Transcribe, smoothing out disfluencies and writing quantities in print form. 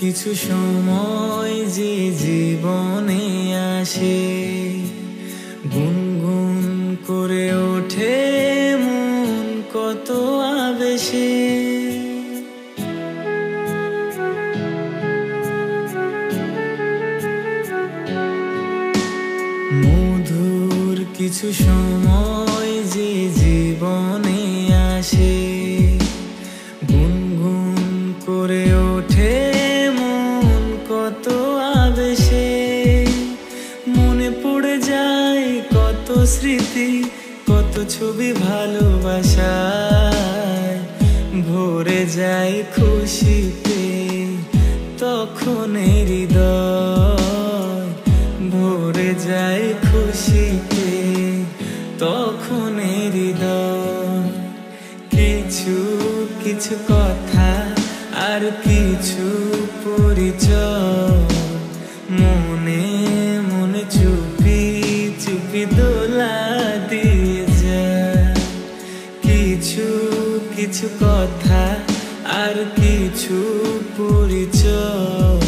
কিছু সময় যে জীবনে আসে, গুনগুন করে ওঠে মন কত আবেশে। মধুর কিছু সময় যে জীবনে আসে, গুনগুন করে ওঠে মন কত আবেশে। মনে পড়ে যায় কত স্মৃতি, কত ছবি ভালোবাসায়, ভরে যায় খুশিতে তখন হৃদয়, ভরে যায় খুশিতে তখন হৃদয়। কিছু কিছু কথা আর কিছু পরিচয়, মনে মনে চুপি চুপি দোলা দিয়ে যায়। কিছু কিছু কথা আর কিছু পরিচয়,